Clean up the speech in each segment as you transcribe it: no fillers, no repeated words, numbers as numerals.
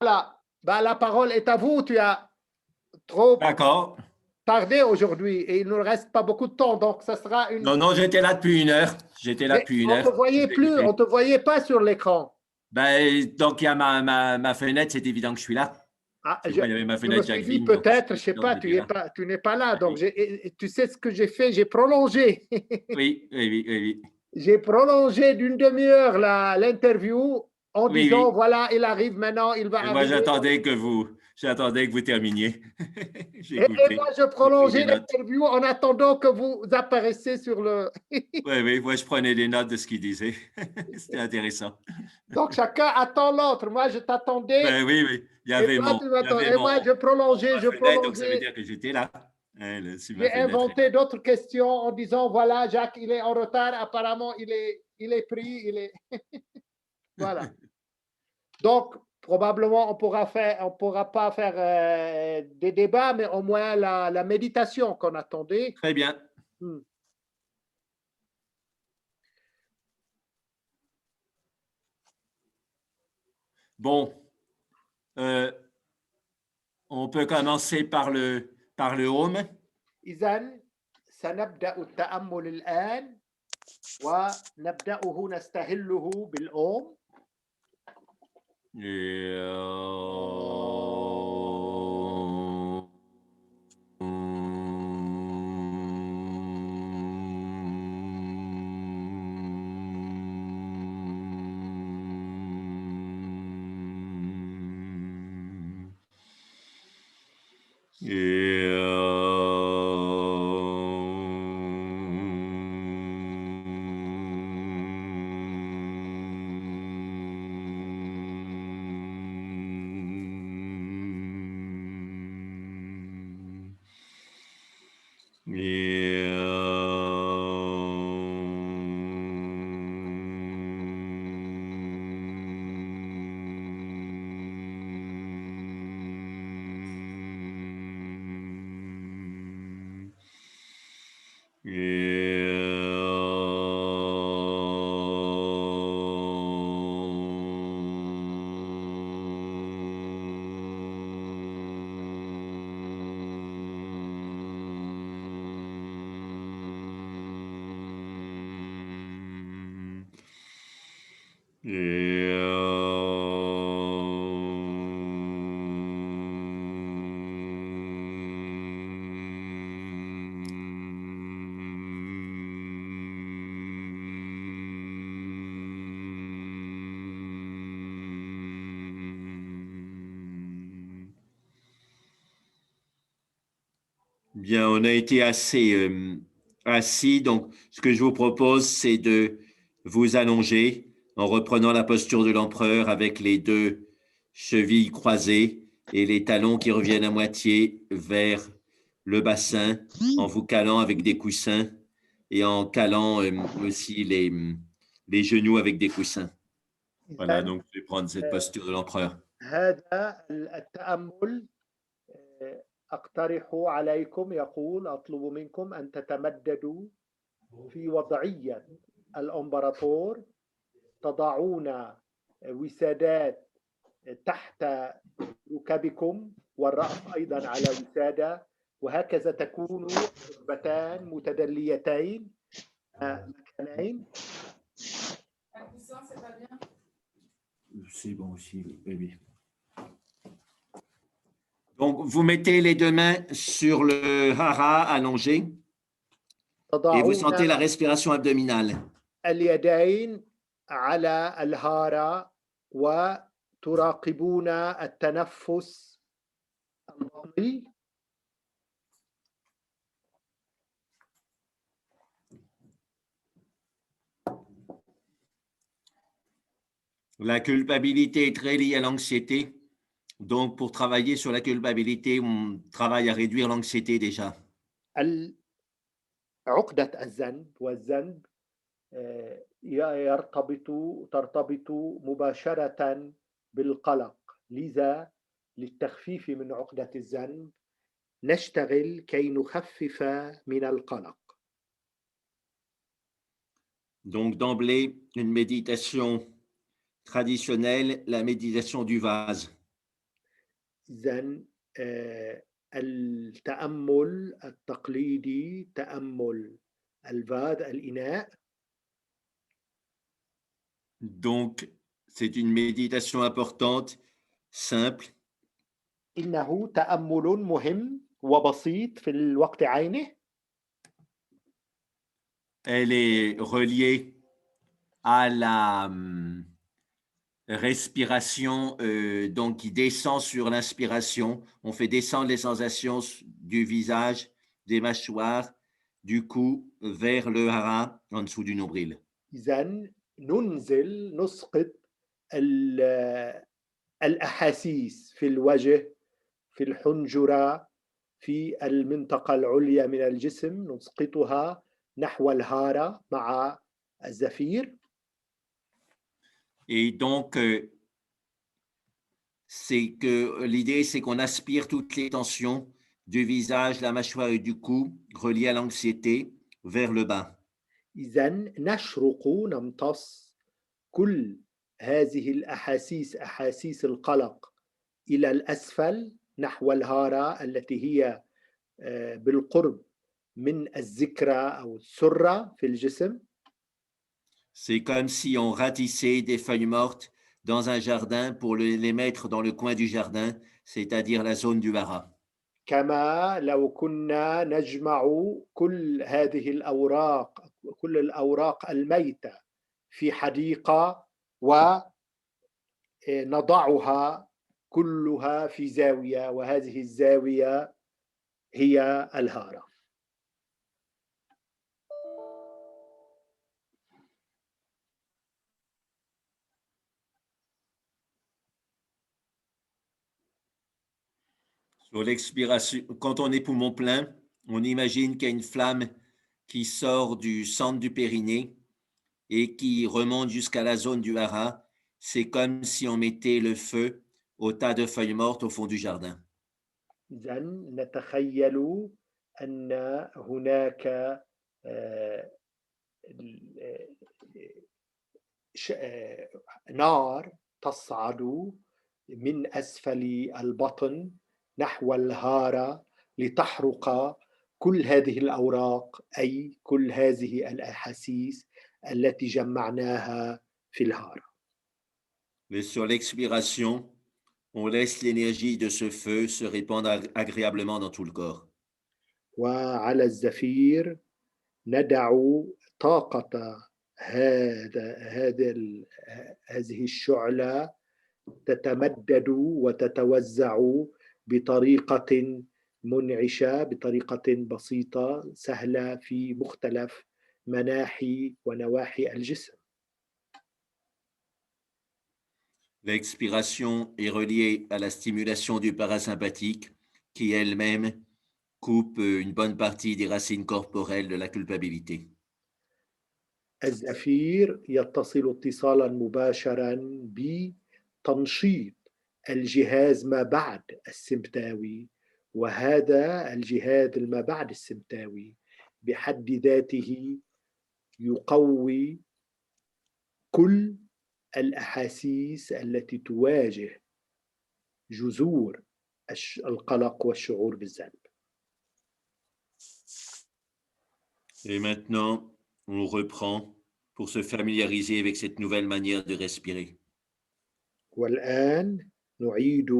Voilà. Bah, la parole est à vous. Tu as trop D'accord. tardé aujourd'hui et il ne nous reste pas beaucoup de temps. Donc, ça sera une. Non, non, j'étais là depuis 1 heure. J'étais là Mais depuis une on te heure. Je voyait vous plus, on écoutais. te voyait pas sur l'écran. Ben, donc, il y a ma fenêtre, c'est évident que je suis là. Ah, Tu vois, il y avait ma je me fenêtre suis Jacques dit Vigne, donc peut-être, c'est je sais évident que pas, j'étais là. tu n'es pas là. Ben Donc, oui, et tu sais ce que j'ai fait? J'ai prolongé. oui, oui, oui, oui. J'ai prolongé d'une demi-heure l'interview en Oui, disant oui. voilà, il arrive maintenant, il va Et moi, arriver. j'attendais que vous terminiez. J'ai Et écouté. moi, je J'ai pris des prolongeais notes. l'interview en attendant que vous apparaissiez sur le. Oui, oui, moi, je prenais des notes de ce qu'il disait. C'était intéressant. Donc, chacun attend l'autre. Moi, je t'attendais Ben oui, oui. et toi, tu Il y m'attends. avait Et moi, ma je fenêtre, donc ça veut prolongeais. dire que j'étais là. Hein, sur ma J'ai fenêtre est inventé là. d'autres questions en disant voilà, Jacques, il est en retard. Apparemment, il est pris. Il est. Voilà. Donc, probablement, on pourra pas faire des débats, mais au moins la méditation qu'on attendait. Très bien. Hmm. Bon, euh, on peut commencer par le home. إذا سنبدأ التأمل الآن ونبدأه نستهله بالأوم. Et, bien, on a été assez assis. Donc, ce que je vous propose, c'est de vous allonger en reprenant la posture de l'empereur avec les deux chevilles croisées et les talons qui reviennent à moitié vers le bassin, en vous calant avec des coussins et en calant aussi les genoux avec des coussins. Voilà, إذا donc je vais prendre cette posture de l'empereur. هذا التأمل أقترح عليكم يقول أطلب منكم أن تتمددوا في وضعية الأمبراطور تضعون وسادات تحت ركبكم والرأس أيضا على وسادة وهكذا تكون ركبتان متدليتين مكانين. C'est bon aussi, oui. Donc, vous mettez les deux mains sur le hara allongé et vous تضعون sentez la respiration abdominale. اليدين على الهارة وتراقبون التنفس البطني. La culpabilité est très liée à l'anxiété. Donc, pour travailler sur la culpabilité, on travaille à réduire l'anxiété déjà. عقدة الذنب والذنب ترتبط مباشرة بالقلق، لذا للتخفيف من عقدة الذنب نشتغل كي نخفف من القلق. Donc, d'emblée, une méditation traditionnelle, la méditation du vase. إذن التأمل التقليدي تأمل الفاد الإناء. Donc, c'est une méditation importante, simple. إنه تأمل مهم وبسيط في الوقت عينه. Elle est reliée à la respiration, donc qui descend sur l'inspiration. On fait descendre les sensations du visage, des mâchoires, du cou vers le hara en dessous du nombril. إذن نسقط الأحاسيس في الوجه، في الحنجرة، في المنطقة العليا من الجسم، نسقطها نحو الهارة مع الزفير. Et donc, l'idée, c'est qu'on aspire toutes les tensions du visage, la mâchoire et du cou reliées à l'anxiété vers le bas. إذن نمتص كل هذه الأحاسيس، أحاسيس القلق، إلى الأسفل نحو الهارة التي هي بالقرب من الذكرى أو السرة في الجسم. C'est comme si on ratissait des feuilles mortes dans un jardin pour les mettre dans le coin du jardin, c'est-à-dire la zone du hara. كما لو كنا نجمع كل هذه الأوراق، كل الأوراق الميتة في حديقة ونضعها كلها في زاوية، وهذه الزاوية هي الهارة. Sur l'expiration, quand on est poumon plein, on imagine qu'il y a une flamme qui sort du centre du périnée et qui remonte jusqu'à la zone du hara. C'est comme si on mettait le feu au tas de feuilles mortes au fond du jardin. إذن نتخيل أن هناك نار تصعد من أسفل البطن نحو الهارة لتحرق كل هذه الأوراق، أي كل هذه الأحاسيس التي جمعناها في الهارة. Mais sur l'expiration, on laisse l'énergie de ce feu se répandre agréablement dans tout le corps. وعلى الزفير ندع طاقة هذه الشعلة تتمدد وتتوزع بطريقة منعشة، بطريقة بسيطة سهلة في مختلف مناحي ونواحي الجسم. L'expiration est reliée à la stimulation du parasympathique qui elle-même coupe une bonne partie des racines corporelles de la culpabilité. الزفير يتصل اتصالا مباشرا بتنشيط الجهاز ما بعد السمبتاوي، وهذا الجهاز ما بعد السمبتاوي بحد ذاته يقوي كل الأحاسيس التي تواجه جذور القلق والشعور بالذنب. Et maintenant, on reprend pour se familiariser avec cette nouvelle manière de respirer. والآن نعيد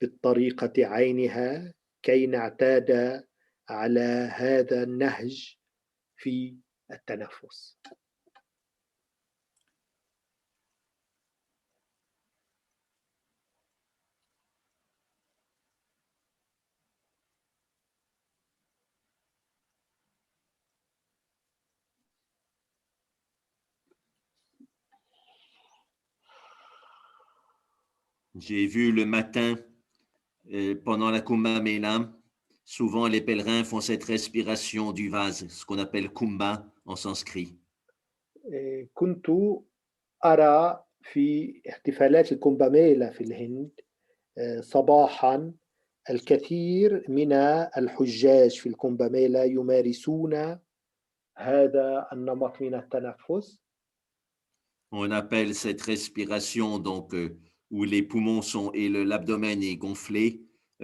بالطريقة عينها كي نعتاد على هذا النهج في التنفس. J'ai vu le matin, pendant la Kumbha Mela, souvent les pèlerins font cette respiration du vase, ce qu'on appelle Kumbha en sanskrit. كنت أرى في احتفالات الكومباميلا في الهند صباحا الكثير من الحجاج في الكومباميلا يمارسون هذا النمط من التنفس. On appelle cette respiration donc où les poumons sont et l'abdomen est gonflé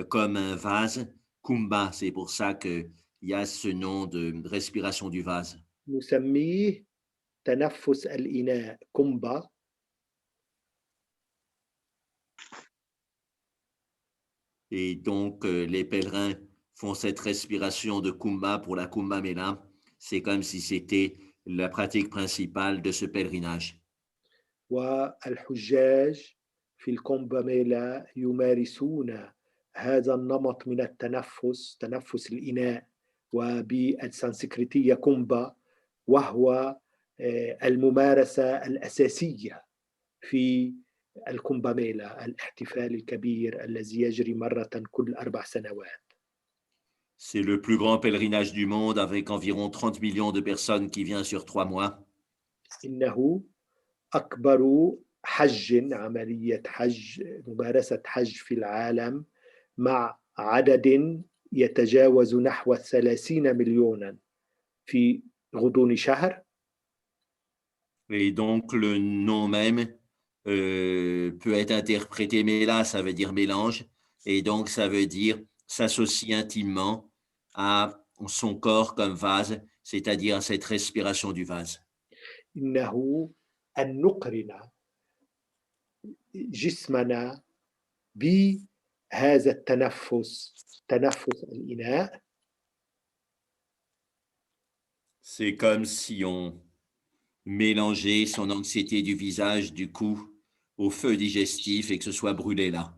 comme un vase. Kumbha, c'est pour ça qu'il y a ce nom de respiration du vase. نسميه تنفس الإناء كومبا. Et donc, les pèlerins font cette respiration de Kumbha pour la Kumbha Mela. C'est comme si c'était la pratique principale de ce pèlerinage. والحجاج في الكومبا ميلا يمارسون هذا النمط من التنفس، تنفس الإناء، وبالسنسكريتية كومبا، وهو الممارسة الأساسية في الكومبا ميلا، الاحتفال الكبير الذي يجري مرة كل 4 سنوات. C'est le plus grand pèlerinage du monde avec environ 30 millions de personnes qui viennent sur 3 mois. إنه أكبر حج، عملية حج، ممارسة حج في العالم، مع عدد يتجاوز نحو 30 مليونا في غضون شهر. Et donc, le nom même peut être interprété Mela, ça veut dire mélange. Et donc, ça veut dire s'associer intimement à son corps comme vase, c'est-à-dire à cette respiration du vase. إنه أن نقرن جسمنا بهذا التنفس، تنفس الإناء. C'est comme si on mélangeait son anxiété du visage, du cou, au feu digestif et que ce soit brûlé là.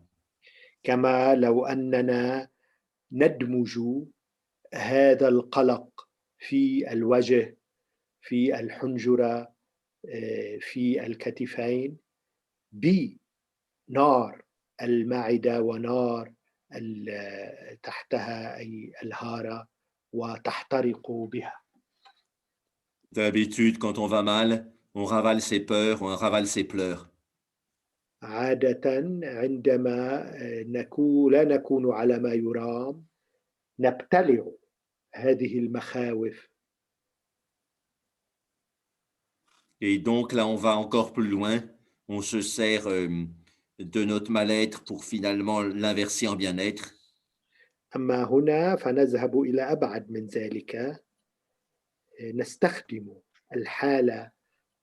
كما لو أننا ندمج هذا القلق في الوجه، في الحنجرة، في الكتفين، بنار المعدة ونار تحتها أي الهارة، وتحترق بها. D'habitude, quand on va mal, on ravale ses peurs, on ravale ses pleurs. عادة عندما لا نكون على ما يرام نبتلع هذه المخاوف. Et donc là, on va encore plus loin. On se sert de notre mal-être pour finalement l'inverser en bien-être. أما هنا فنذهب إلى أبعد من ذلك، نستخدم الحالة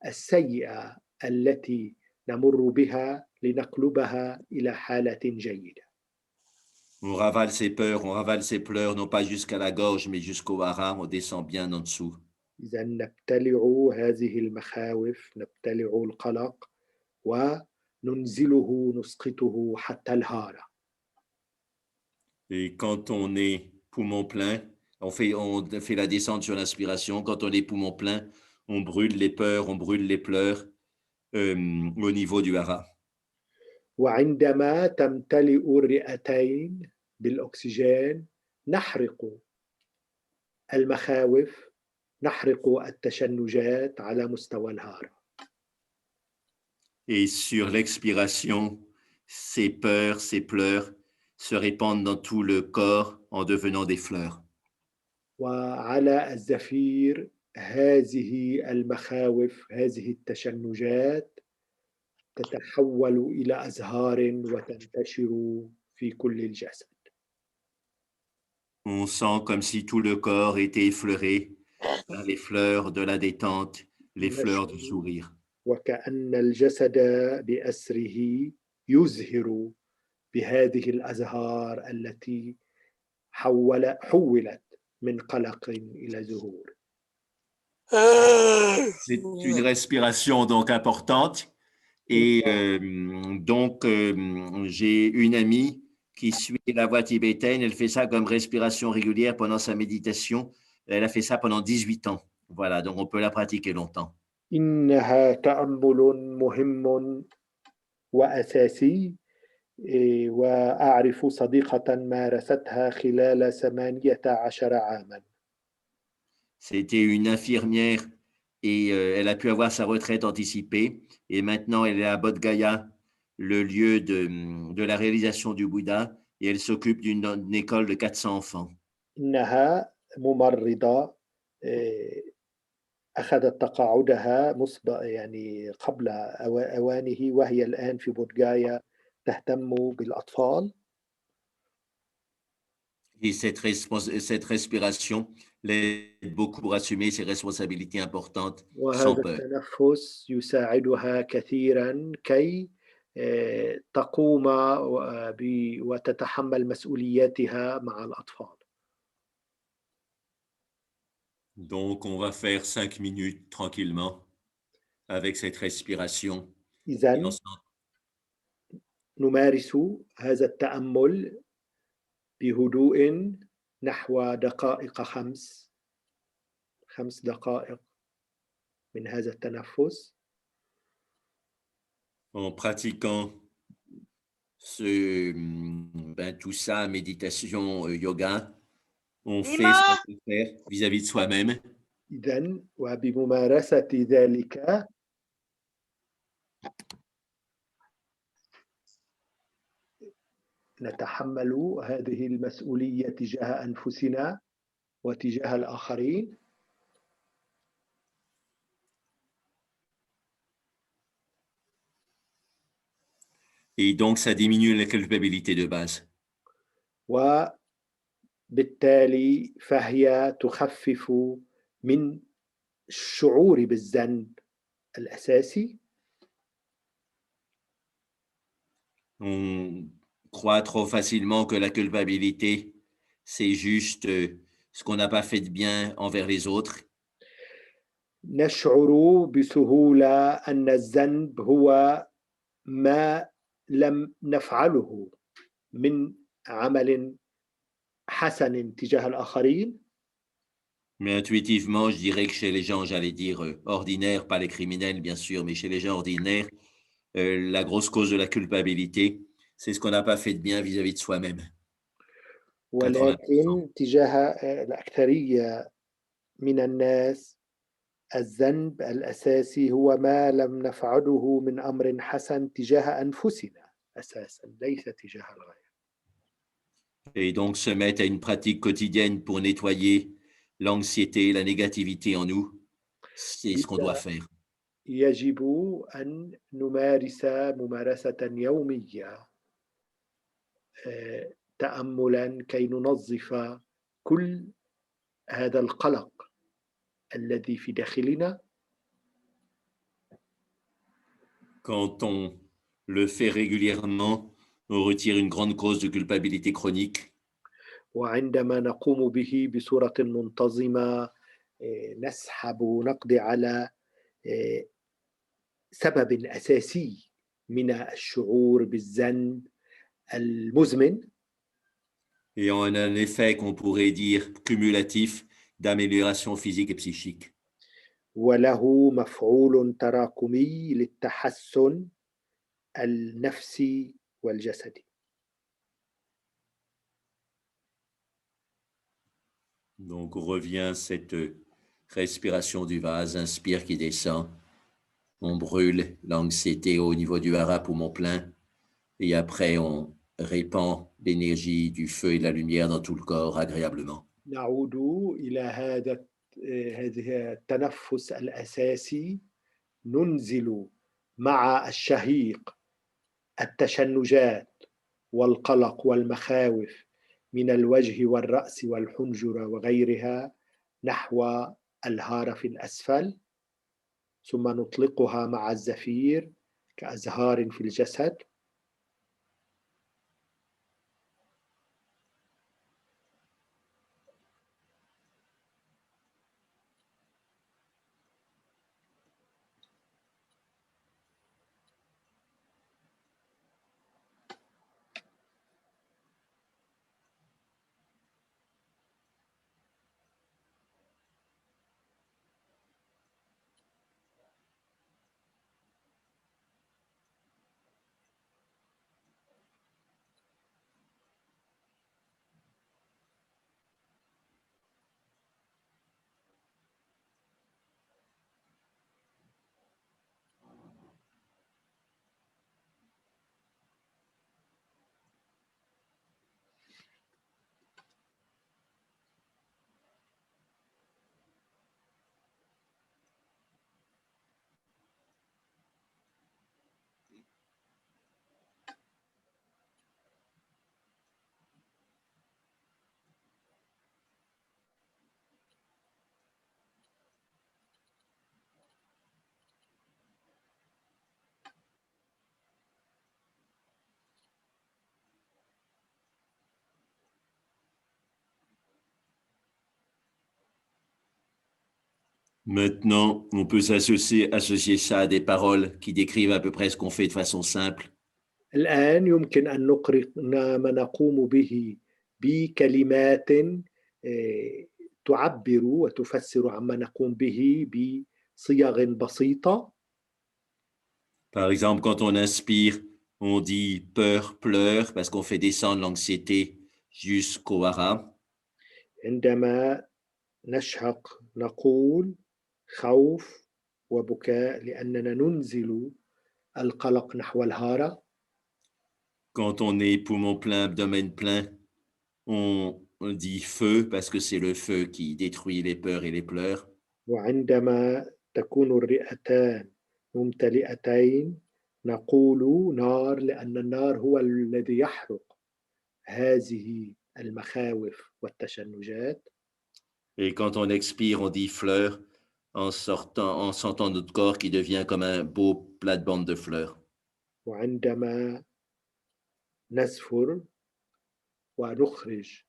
السيئة التي نمر بها لنقلبها إلى حالة جيدة. On ravale ses peurs, on ravale ses pleurs, non pas jusqu'à la gorge, mais jusqu'au hara, on descend bien en dessous. إذا نبتلع هذه المخاوف، نبتلع القلق وننزله، نسقطه حتى الهارة. Et quand on est poumon plein, on fait la descente sur l'inspiration. Quand on est poumon plein, on brûle les peurs, on brûle les pleurs au niveau du hara. وعندما تمتلئ الرئتين بالأكسجين نحرق المخاوف، نحرق التشنجات على مستوى الهارة. Et sur l'expiration, ces peurs, ces pleurs se répandent dans tout le corps en devenant des fleurs. وعلى الزفير هذه المخاوف، هذه التشنجات تتحول إلى أزهار وتنتشر في كل الجسد. On sent comme si tout le corps était effleuré par les fleurs de la détente, les fleurs du sourire. وكأن الجسد بأسره يزهر بهذه الأزهار التي حولت من قلق إلى زهور. C'est une respiration donc importante. Et donc, j'ai une amie qui suit la voie tibétaine. Elle fait ça comme respiration régulière pendant sa méditation. Elle a fait ça pendant 18 ans. Voilà, donc on peut la pratiquer longtemps. إنها تأمل مهم وأساسي، وأعرف صديقة مارستها خلال 18 عاماً. C'était une infirmière et elle a pu avoir sa retraite anticipée. Et maintenant, elle est à Bodh Gaya, le lieu de la réalisation du Bouddha. Et elle s'occupe d'une école de 400 enfants. إنها ممرضة أخذت تقاعدها يعني قبل أوانه، وهي الآن في بودغايا تهتم بالأطفال. Et cette respiration l'aide beaucoup à assumer ses responsabilités importantes sans وهذا peur. التنفس يساعدها كثيرا كي تقوم وتتحمل مسؤولياتها مع الأطفال. Donc, on va faire 5 minutes tranquillement avec cette respiration. Et إذن ensuite, نمارس هذا التأمل بهدوء نحو دقائق 5 دقائق من هذا التنفس. en pratiquant tout ça, méditation, yoga, on fait ce qu'on peut faire vis-à-vis de soi-même. إذن وبممارسة ذلك نتحمل هذه المسؤولية تجاه أنفسنا وتجاه الآخرين. Et donc, ça diminue la culpabilité de base. وبالتالي فهي تخفف من الشعور بالذنب الأساسي. On croit trop facilement que la culpabilité, c'est juste ce qu'on n'a pas fait de bien envers les autres. نشعر بسهولة أن الذنب هو ما لم نفعله من عمل حسن تجاه الآخرين. Mais intuitivement, je dirais que chez les gens, j'allais dire ordinaires, pas les criminels, bien sûr, mais chez les gens ordinaires, la grosse cause de la culpabilité, c'est ce qu'on n'a pas fait de bien vis-à-vis de soi-même. 80%. ولكن تجاه الأكثرية من الناس الذنب الأساسي هو ما لم نفعله من أمر حسن تجاه أنفسنا أساسا، ليس تجاه الغير. Et donc, se mettre à une pratique quotidienne pour nettoyer l'anxiété, la négativité en nous, c'est ce qu'on doit faire. يجب أن نمارس ممارسة يومية تأملا كي ننظف كل هذا القلق الذي في داخلنا. Quand on le fait régulièrement, on retire une grande cause de culpabilité chronique. وعندما نقوم به بصورة منتظمة نسحب نقضي على سبب أساسي من الشعور بالذنب المزمن. Et on a un effet qu'on pourrait dire cumulatif d'amélioration physique et psychique. وله مفعول تراكمي للتحسن النفسي والجسدي. Donc, on revient cette respiration du vase, inspire qui descend. On brûle l'anxiété au niveau du hara poumon plein. Et après, on répand l'énergie du feu et de la lumière dans tout le corps agréablement. نعود إلى هذه التنفس الأساسي. ننزل مع الشهيق التشنجات والقلق والمخاوف من الوجه والرأس والحنجرة وغيرها نحو الهارة الأسفل، ثم نطلقها مع الزفير كأزهار في الجسد. Maintenant, on peut associer ça à des paroles qui décrivent à peu près ce qu'on fait de façon simple. الآن يمكن أن نقرن ما نقوم به بكلمات تعبر وتفسر عما نقوم به بصيغ بسيطة. Par exemple, quand on inspire, on dit peur, pleure, parce qu'on fait descendre l'anxiété jusqu'au hara. عندما نشهق نقول خوف وبكاء لأننا ننزل القلق نحو الهارة. Quand on est poumon plein, abdomen plein, on dit feu parce que c'est le feu qui détruit les peurs et les pleurs. وعندما تكون الرئتان ممتلئتين نقول نار لأن النار هو الذي يحرق هذه المخاوف والتشنجات. Et quand on expire, on dit fleur en sentant notre corps qui devient comme un beau plate-bande de fleurs. وعندما نزفر ونخرج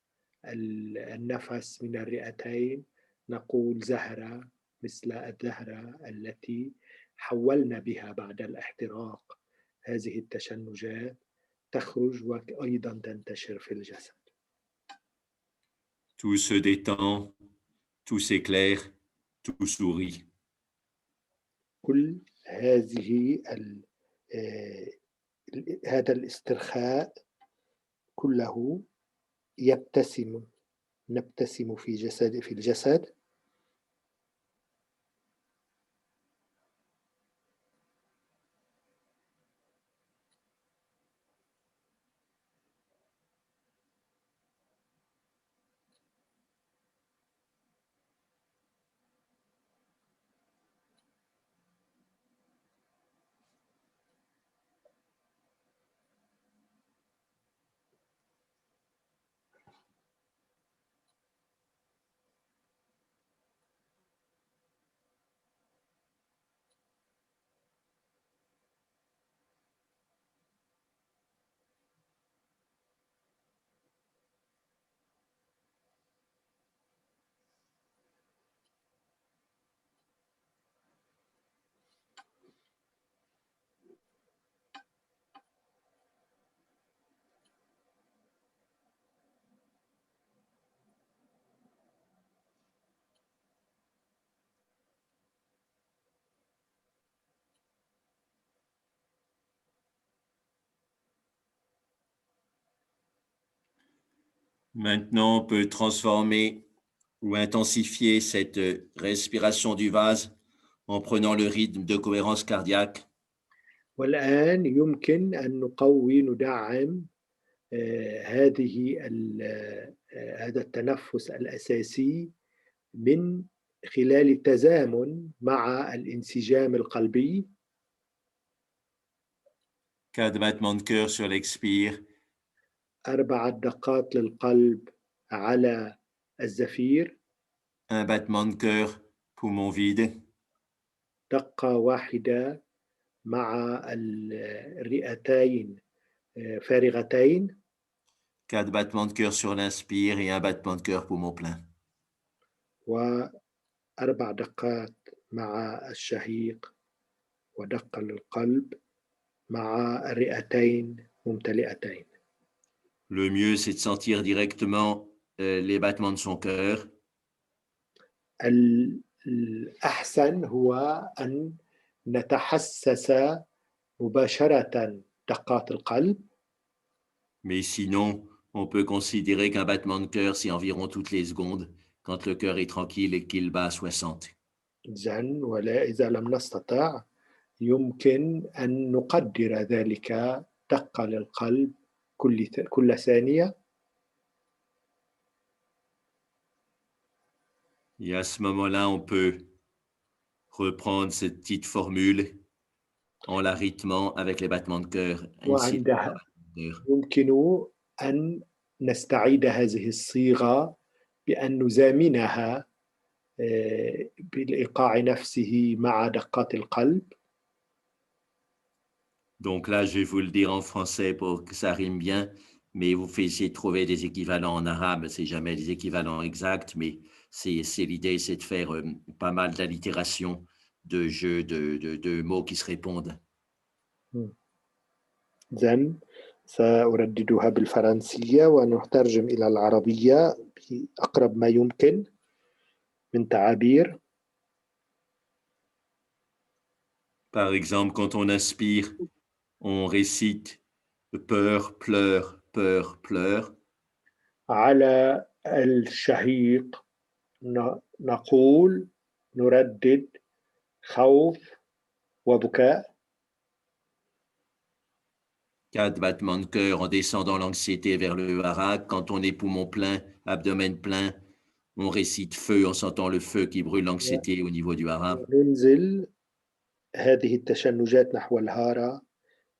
النفس من الرئتين نقول زهرة مثل الزهرة التي حولنا بها بعد الاحتراق هذه التشنجات تخرج وأيضا تنتشر في الجسد. Tout se détend, tout s'éclaire, tout sourit. كل هذه هذا الاسترخاء كله نبتسم في الجسد. Maintenant, on peut transformer ou intensifier cette respiration du vase en prenant le rythme de cohérence cardiaque. والآن يمكن أن نقوي ندعم هذا التنفس الأساسي من خلال التزامن مع الانسجام القلبي. 4 battements de cœur sur l'expire. 4 دقات للقلب على الزفير. 1 battement de cœur, poumon vide. دقة واحدة مع الرئتين فارغتين. 4 battements de cœur sur l'inspire et 1 battement de cœur poumon plein. و4 دقات مع الشهيق ودقة للقلب مع الرئتين ممتلئتين. Le mieux, c'est de sentir directement les battements de son cœur. الأحسن هو أن نتحسس مباشرة دقات القلب. Mais sinon, on peut considérer qu'un battement de cœur, c'est environ toutes les secondes quand le cœur est tranquille et qu'il bat à 60. إذن ولا إذا لم نستطع يمكن أن نقدر ذلك دقة للقلب كل ثانية. Et à ce moment-là, on peut reprendre cette petite formule en la rythmant avec les battements de cœur. وعندها يمكن أن نستعيد هذه الصيغة بأن نزامنها بالإيقاع نفسه مع دقات القلب. Donc là, je vais vous le dire en français pour que ça rime bien. mais vous faites essayer de trouver des équivalents en arabe. C'est jamais des équivalents exacts, mais c'est l'idée, c'est de faire pas mal d'allitération de jeux de mots qui se répondent. إذن سأرددها بالفرنسية ونترجم إلى العربية بأقرب ما يمكن من تعابير. Par exemple, quand on inspire, on récite peur, pleure, peur, pleure. على الشهيق نقول نردد خوف وبكاء. 4 battements de cœur en descendant l'anxiété vers le harak. Quand on est poumon plein, abdomen plein, on récite feu en sentant le feu qui brûle l'anxiété au niveau du harak. ننزل هذه التشنجات نحو الهارة،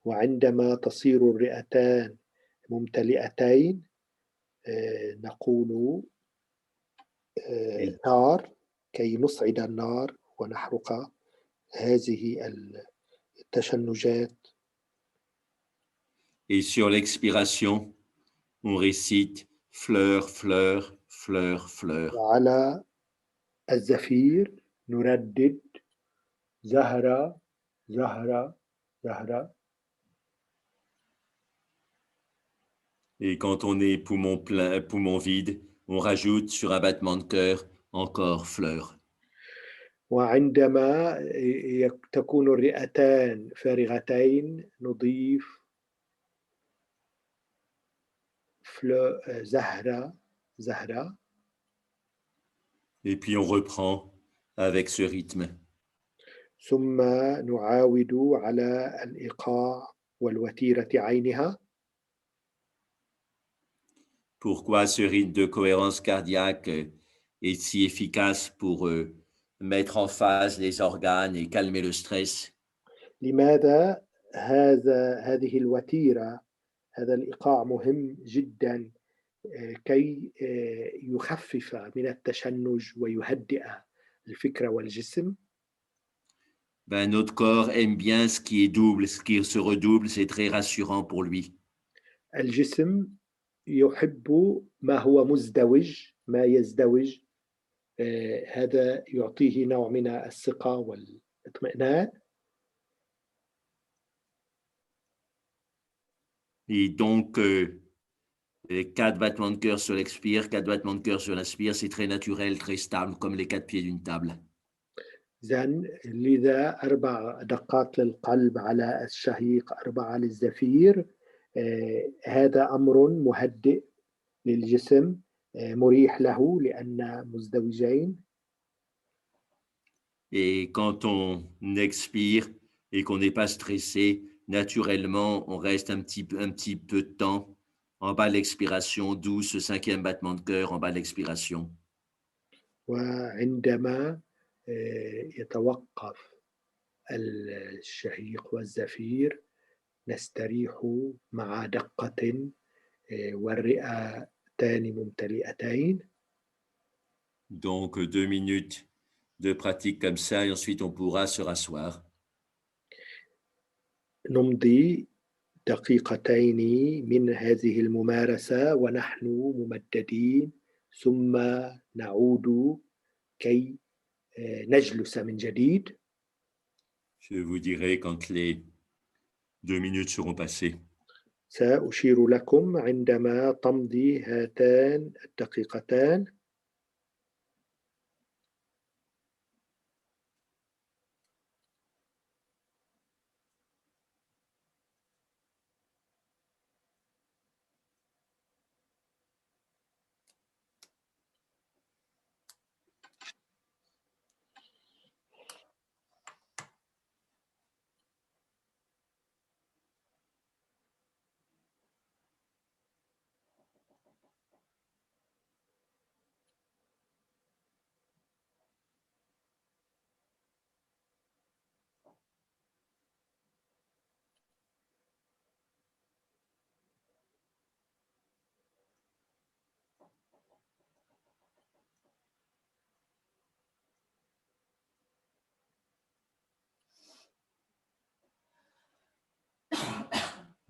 وعندما تصير الرئتان ممتلئتين نقول نار كي نصعد النار ونحرق هذه التشنجات. Et sur l'expiration, on récite fleur, fleur, fleur, fleur. وعلى الزفير نردد زهرة زهرة زهرة. Et quand on est poumon plein, poumon vide, on rajoute sur un battement de cœur encore fleur. وعندما تكون الرئتان فارغتين نضيف زهرة زهرة. Et puis on reprend avec ce rythme. ثم نعاود على الإيقاع والوتيرة عينها. Pourquoi ce rythme de cohérence cardiaque est si efficace pour mettre en phase les organes et calmer le stress? لماذا هذه الوتيرة، هذا الإيقاع مهم جدا كي يخفف من التشنج ويهدئ الفكر والجسم؟ Ben, notre corps aime bien ce qui est double, ce qui se redouble, c'est très rassurant pour lui. الجسم يحب ما هو مزدوج، ما يزدوج، هذا يعطيه نوع من الثقة والاطمئنان. Et donc, 4 battements de cœur sur l'expire, 4 battements de cœur sur l'inspire, c'est très naturel, très stable, comme les 4 pieds d'une table. لذا 4 دقات للقلب على الشهيق، 4 للزفير. هذا أمر مهدئ للجسم، مريح له لأن مزدوجين. Et quand on expire et qu'on n'est pas stressé, naturellement, on reste un petit peu de temps en bas de l'expiration, d'où ce 5e battement de cœur en bas de l'expiration. وعندما يتوقف الشهيق والزفير نستريح مع دقة والرئتان ممتلئتين. Donc, 2 minutes de pratique comme ça et ensuite on pourra se rasseoir. نمضي دقيقتين من هذه الممارسة ونحن ممددين، ثم نعود كي نجلس من جديد. Je vous dirai quand les 2 minutes seront passées. سأشير لكم عندما تمضي هاتان الدقيقتان.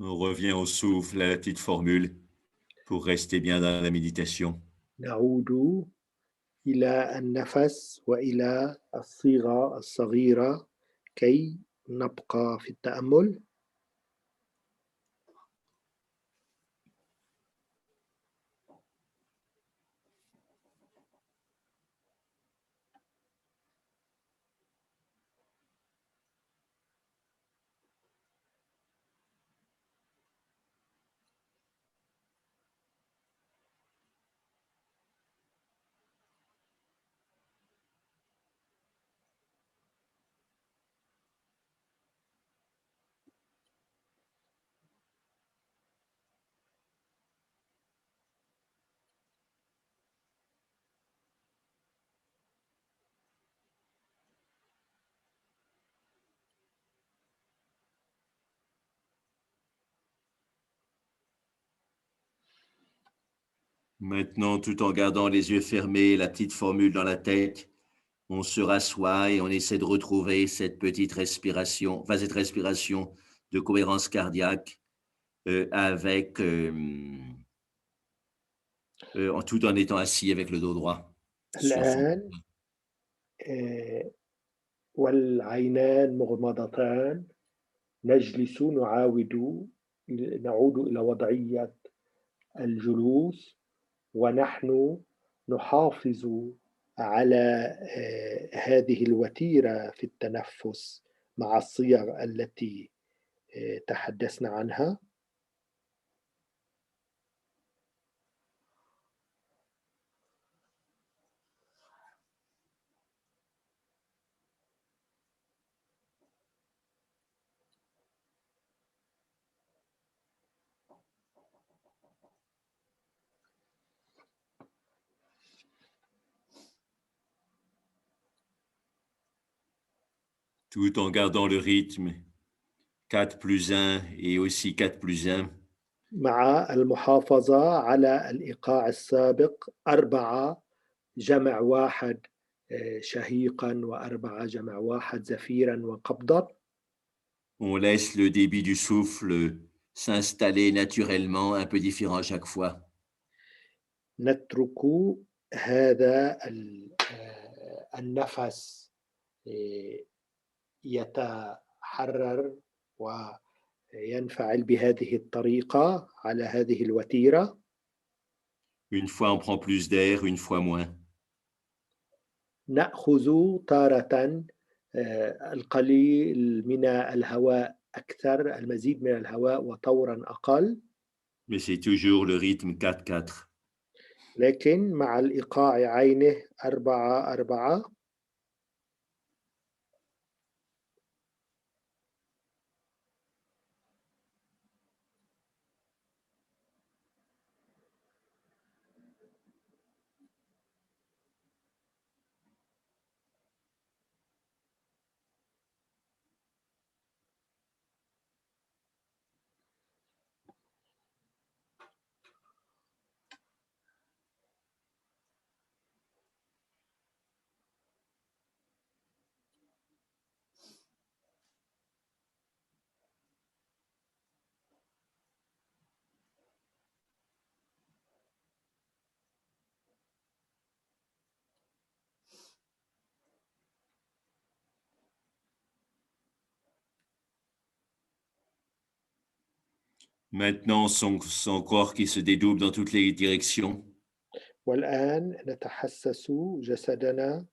On revient au souffle, à la petite formule. pour rester bien dans la méditation. نعود إلى النفس وإلى الصيغة الصغيرة كي نبقى في التأمل. Maintenant, tout en gardant les yeux fermés, la petite formule dans la tête, on se rassoit et on essaie de retrouver cette petite respiration, enfin cette respiration de cohérence cardiaque tout en étant assis avec le dos droit sur son. الآن والعينان مغمضتان نجلس نعود إلى وضعية الجلوس ونحن نحافظ على هذه الوتيرة في التنفس مع الصيغ التي تحدثنا عنها. Tout en gardant le rythme 4+1 et aussi 4+1. مع المحافظة على الإيقاع السابق 4 جمع 1 شهيقا و4 جمع 1 زفيرا وقبضا. On laisse le débit du souffle s'installer naturellement, un peu différent à chaque fois. نترك هذا النفس يتحرر وينفعل بهذه الطريقة على هذه الوتيرة. Une fois on prend plus d'air, une fois moins. نأخذ تارة القليل من الهواء أكثر، المزيد من الهواء وطورا أقل. Mais c'est toujours le rythme 4-4. لكن مع الإيقاع عينه 4-4. Maintenant, son corps qui se dédouble dans toutes les directions. والآن نتحسس جسدنا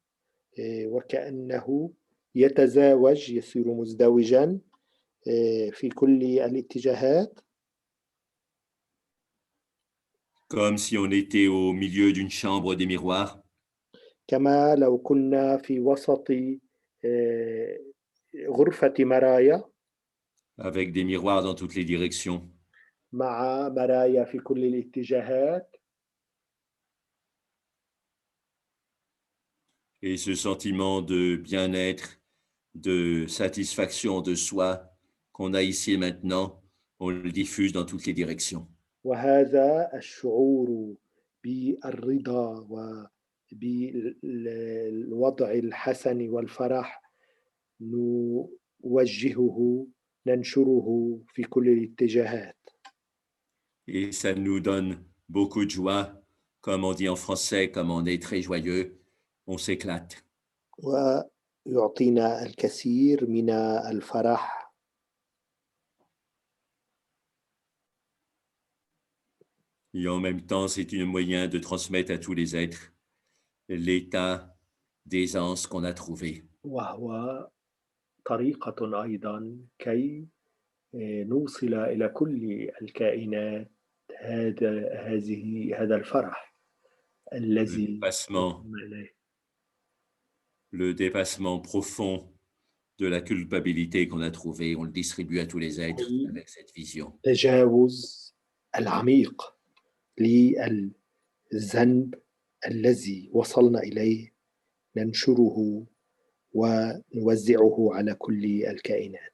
وكأنه يتزاوج، يصير مزدوجا في كل الاتجاهات. Comme si on était au milieu d'une chambre des miroirs. كما لو كنا في وسط غرفة مرايا. Avec des miroirs dans toutes les directions. مع مرايا في كل الاتجاهات. Et ce sentiment de bien-être, de satisfaction de soi qu'on a ici et maintenant, on le diffuse dans toutes les directions. وهذا الشعور بالرضا وبالوضع الحسن والفرح نوجهه، ننشره في كل الاتجاهات. Et ça nous donne beaucoup de joie, comme on dit en français, comme on est très joyeux, on s'éclate. ويعطينا الكثير من الفرح. Et en même temps, c'est un moyen de transmettre à tous les êtres l'état d'aisance qu'on a trouvé. وهو طريقة أيضا كي نوصل إلى كل الكائنات هذا الفرح Le الذي dépassement, وصلنا إليه. le dépassement profond de la culpabilité qu'on a trouvé, on le distribue à tous les êtres avec cette vision. التجاوز العميق للذنب الذي وصلنا إليه ننشره ونوزعه على كل الكائنات.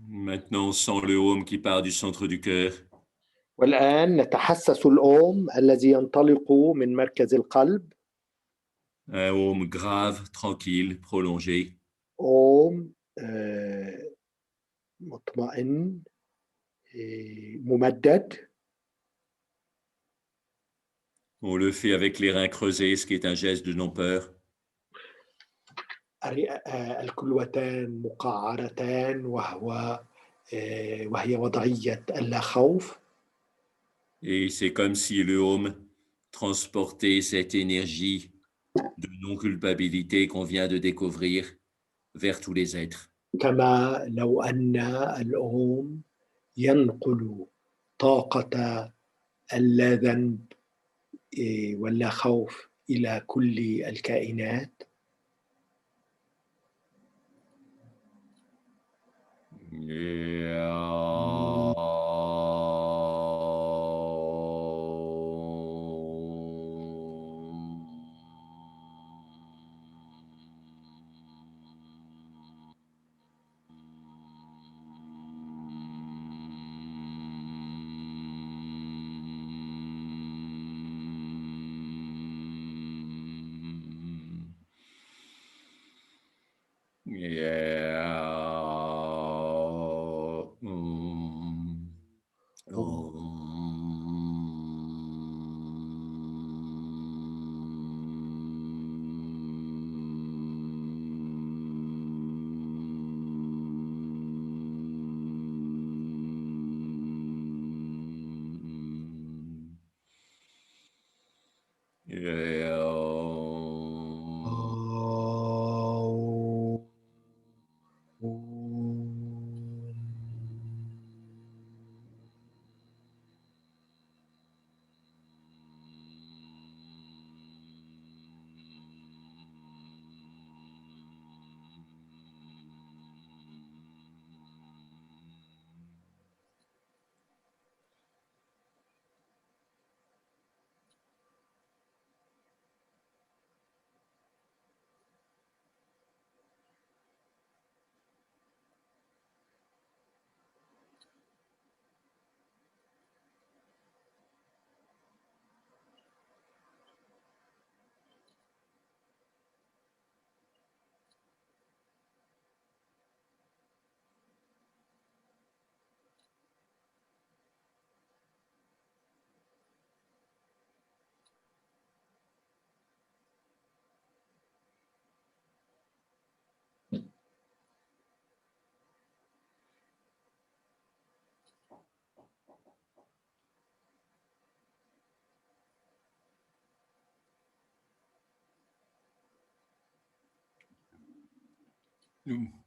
Maintenant, on sent le home qui part du centre du cœur. والآن نتحسس الأوم الذي ينطلق من مركز القلب. Un home grave, tranquille, prolongé. أوم مطمئن ممدد. On le fait avec les reins creusés, ce qui est un geste de non-peur. الكلوتان مقعرتان وهي وضعية اللا خوف. Et c'est comme si le home transportait cette énergie de non-culpabilité qu'on vient de découvrir vers tous les êtres. كما لو أن الأوم ينقل طاقة اللا ذنب واللا خوف إلى كل الكائنات.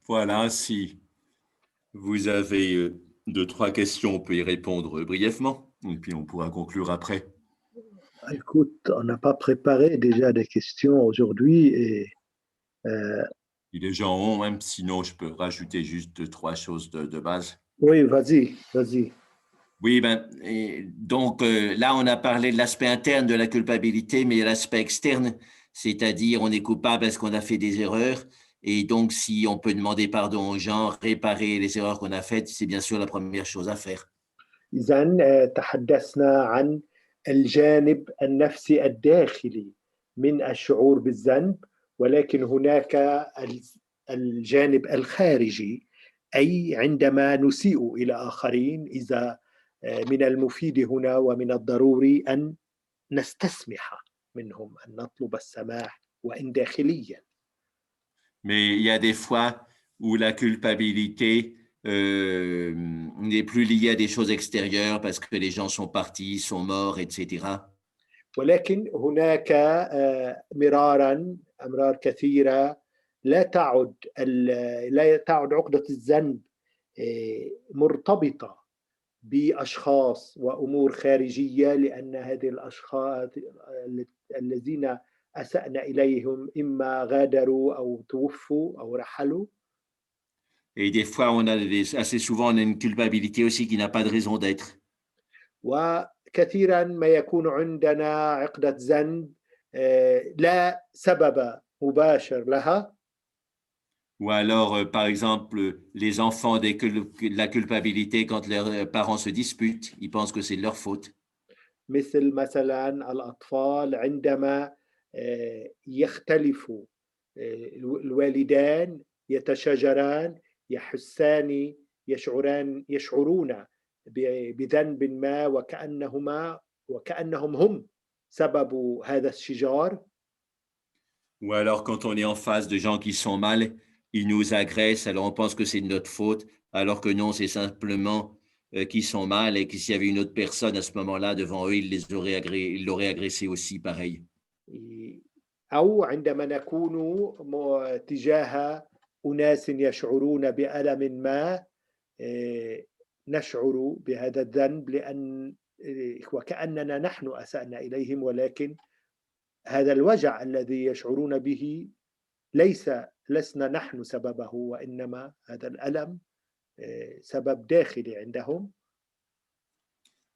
Voilà, si vous avez deux, trois questions, on peut y répondre brièvement, et puis on pourra conclure après. Écoute, on n'a pas préparé déjà des questions aujourd'hui et euh, Si les gens ont, même sinon, je peux rajouter juste deux, trois choses de base. oui, vas-y. Oui, donc là, on a parlé de l'aspect interne de la culpabilité, mais l'aspect externe, c'est-à-dire on est coupable parce qu'on a fait des erreurs. Et donc, si on peut demander pardon aux gens, réparer les erreurs qu'on a faites, c'est bien sûr la première chose à faire. إذا تحدثنا عن الجانب النفسي الداخلي من الشعور بالذنب، ولكن هناك الجانب الخارجي، أي عندما نسيء إلى آخرين، إذا من المفيد هنا ومن الضروري أن نستسمح منهم، أن نطلب السماح وإن داخليا. Mais il y a des fois où la culpabilité n'est plus liée à des choses extérieures parce que les gens sont partis, sont morts, etc. ولكن هناك أمرار كثيرة لا تعد عقدة الذنب مرتبطة بأشخاص وأمور خارجية، لأن هذه الأشخاص الذين أسأنا إليهم إما غادروا أو توفوا أو رحلوا. Et des fois, assez souvent, on a une culpabilité aussi qui n'a pas de raison d'être. وكثيرا ما يكون عندنا عقدة ذنب لا سبب مباشر لها. Ou alors, par exemple, les enfants, dès que la culpabilité, quand leurs parents se disputent, ils pensent que c'est de leur faute. مثل مثلا الأطفال عندما يختلف الوالدان، يتشاجران، يحسان يشعرون بذنب ما، وكأنهم هم سبب هذا الشجار. Ou alors, quand on est en face de gens qui sont mal, ils nous agressent, alors on pense que c'est de notre faute, alors que non, c'est simplement qu'ils sont mal et que s'il y avait une autre personne à ce moment-là devant eux, ils l'auraient agressé aussi, pareil. أو عندما نكون تجاه أناس يشعرون بألم ما، نشعر بهذا الذنب، لأن وكأننا نحن أسأنا إليهم، ولكن هذا الوجع الذي يشعرون به لسنا نحن سببه، وإنما هذا الألم سبب داخلي عندهم.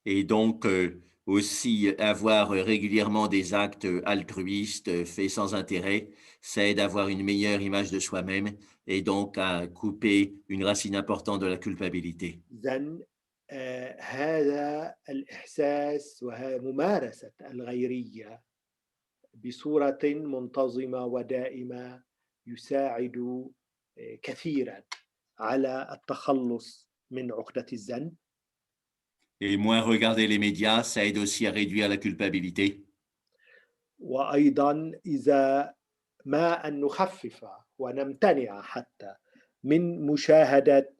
Et donc, aussi avoir régulièrement des actes altruistes faits sans intérêt, ça aide à avoir une meilleure image de soi-même et donc à couper une racine importante de la culpabilité. إذن هذا الإحساس وممارسة الغيرية بصورة منتظمة ودائمة يساعد كثيرا على التخلص من عقدة الذنب. Et moins regarder les médias, ça aide aussi à réduire la culpabilité. وأيضا إذا ما أن نخفف ونمتنع حتى من مشاهدة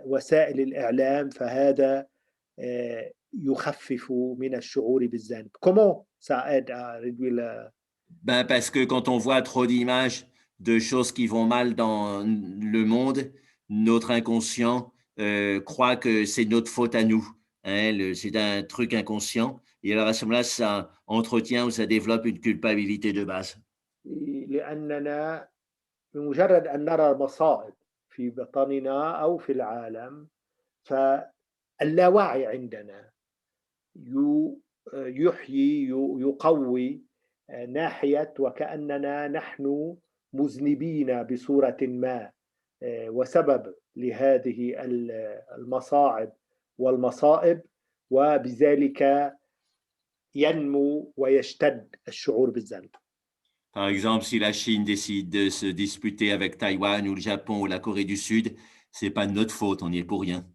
وسائل الإعلام، فهذا يخفف من الشعور بالذنب. Comment ça aide à réduire la... Parce que quand on voit trop d'images de choses qui vont mal dans le monde, notre inconscient croit que c'est notre faute à nous. Hein, c'est un truc inconscient. Et alors à ce moment-là, ça entretient ou ça développe une culpabilité de base. لأننا بمجرد أن نرى المصائب في بطننا أو في العالم، فاللاوعي عندنا يحيي يقوي ناحية وكأننا نحن مذنبين بصورة ما، وسبب لهذه المصاعب والمصائب، وبذلك ينمو ويشتد الشعور بالذنب. Par exemple, si la Chine décide de se disputer avec Taïwan ou le Japon ou la Corée du Sud, c'est pas de notre faute, on n'y est pour rien.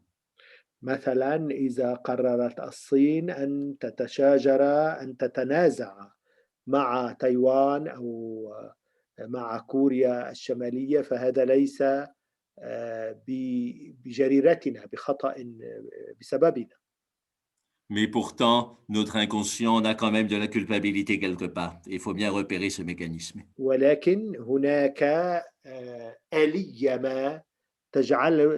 مثلا إذا قررت الصين أن أن تتنازع مع تايوان أو مع كوريا الشمالية، فهذا ليس بجريرتنا، بخطأ بسببنا. Mais pourtant, notre inconscient a quand même de la culpabilité quelque part. Il faut bien repérer ce mécanisme. ولكن هناك آلية ما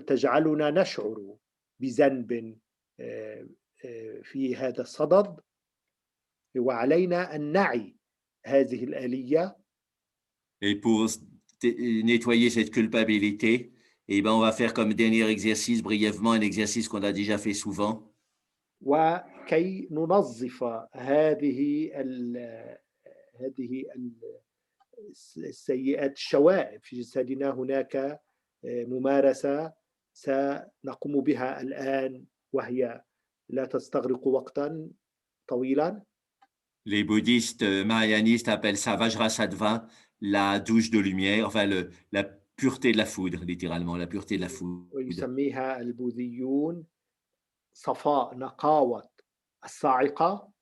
تجعلنا نشعر بذنب في هذا الصدد، وعلينا أن نعي هذه الآلية. Et pour nettoyer cette culpabilité, eh ben, on va faire comme dernier exercice, brièvement, un exercice qu'on a déjà fait souvent. وكي ننظف هذه السيئات، الشوائب في جسدنا، هناك ممارسة سنقوم بها الآن، وهي لا تستغرق وقتا طويلا. Les bouddhistes mahayanistes appellent ça Vajrasattva, la douche de lumière, enfin la pureté de la foudre, littéralement, la pureté de la foudre. ويسميها البوذيون صفاء نقاوة الصاعقة.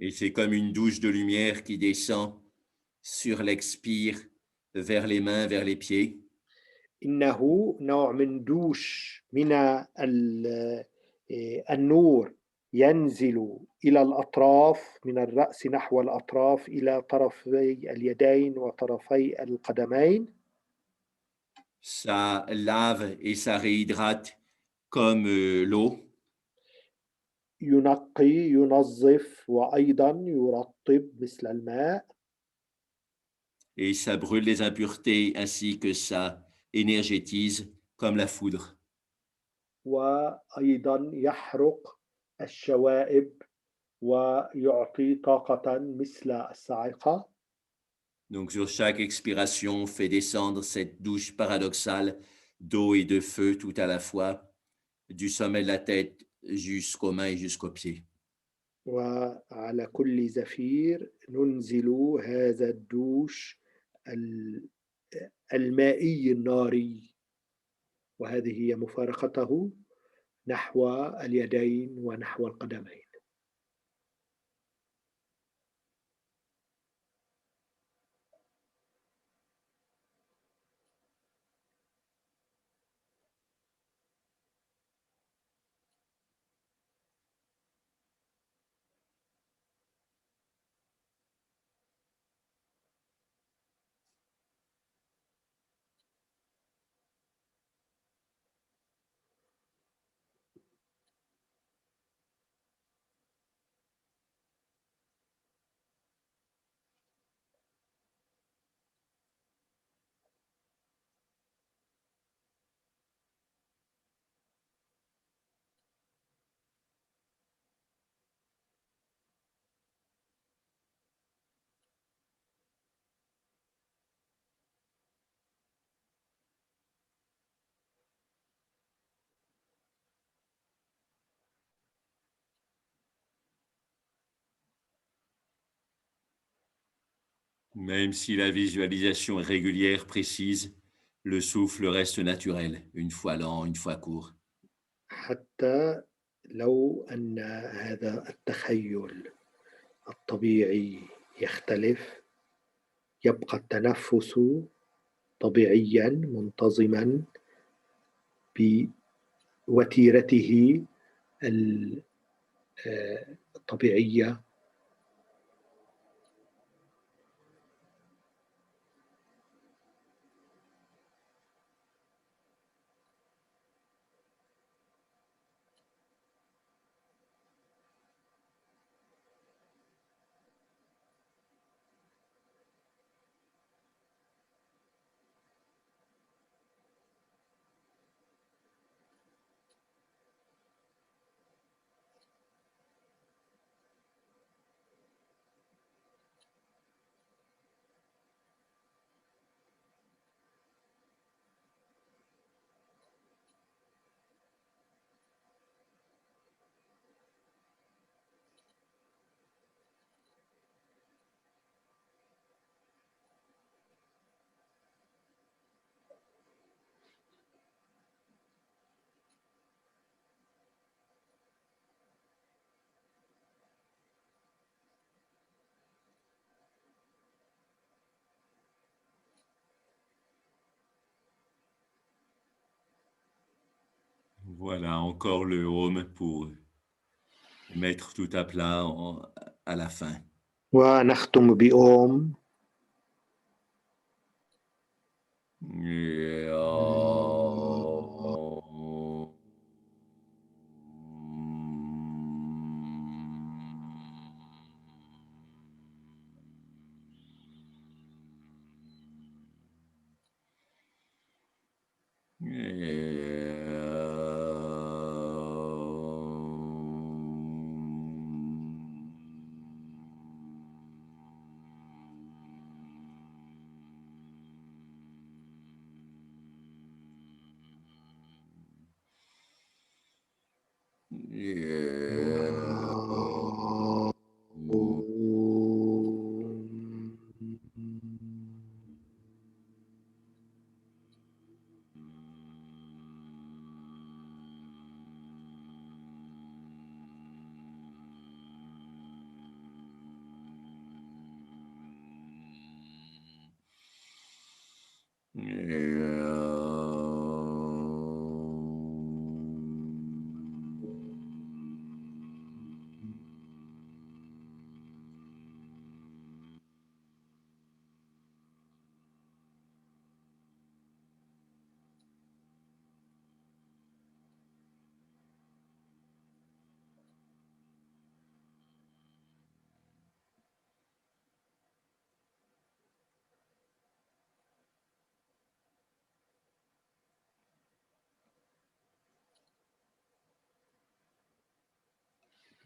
Et c'est comme une douche de lumière qui descend sur l'expire vers les mains, vers les pieds. إنه نوع من دوش من النور ينزل إلى الأطراف، من الرأس نحو الأطراف إلى طرفي اليدين وطرفي القدمين. Ça lave et ça réhydrate comme l'eau. ينقي، ينظف، وأيضا يرطب مثل الماء. Et ça brûle les impuretés ainsi que ça énergétise comme la foudre. وأيضا يحرق الشوائب ويعطي طاقة مثل الصاعقة. Donc sur chaque expiration, on fait descendre cette douche paradoxale d'eau et de feu tout à la fois, du sommet de la tête jusqu'aux mains et jusqu'aux pieds. وعلى كل زفير ننزل هذا الدوش المائي الناري، وهذه هي مفارقته نحو اليدين ونحو القدمين. Même si la visualisation est régulière, précise, le souffle reste naturel, une fois lent, une fois court. حتى لو أن هذا التخيل الطبيعي يختلف، يبقى التنفس طبيعيا منتظما بوتيرته الطبيعية. Voilà, encore le home pour mettre tout à plat à la fin. ونختم بأم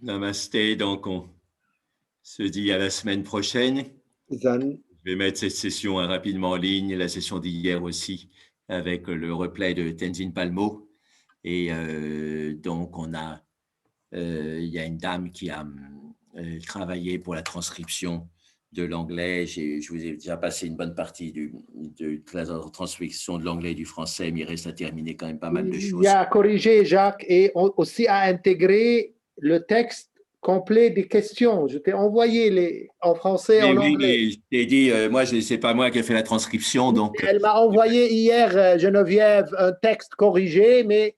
Namasté, donc on se dit à la semaine prochaine. إذن Je vais mettre cette session rapidement en ligne, la session d'hier aussi, avec le replay de Tenzin Palmo. Et donc, il y a une dame qui a travaillé pour la transcription de l'anglais. Je vous ai déjà passé une bonne partie de la transcription de l'anglais et du français, mais il reste à terminer quand même pas mal de il y choses. a corrigé Jacques et aussi à intégrer le texte complet des questions. Je t'ai envoyé en français, en Oui, anglais. mais je t'ai dit, moi, c'est pas moi qui ai fait la transcription, donc. Elle m'a envoyé hier, Geneviève, un texte corrigé, mais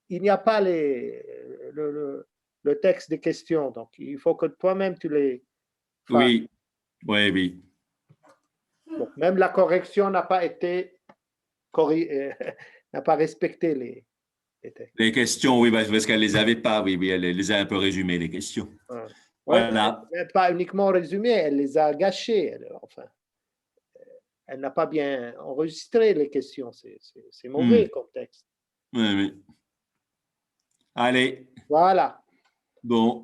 il n'y a pas le texte des questions. Donc, il faut que toi-même tu les fasses. Oui, oui, oui. Donc, même la correction n'a pas été n'a pas respecté les textes. Les questions, oui, parce qu'elle les avait pas, oui, elle les a un peu résumées, les questions. Ouais. Voilà. Pas uniquement résumées, elle les a gâchées. Elle n'a pas bien enregistré les questions. C'est mauvais comme texte. Oui, oui. Allez. Voilà. Bon.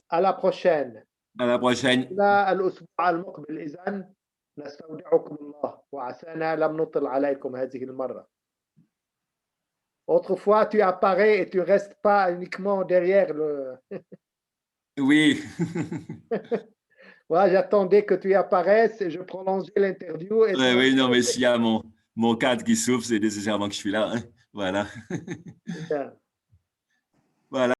À la prochaine. À la prochaine. الأسبوع المقبل إذن نستودعكم الله وعسانا لم نطل عليكم هذه المرة. Autrefois, tu apparais et tu restes pas uniquement derrière le. Oui. Moi, j'attendais que tu apparaisses et je prolongeais l'interview. Oui, non, mais s'il y a mon cadre qui souffre, c'est nécessairement que je suis là. Hein. Voilà. Bien. Voilà.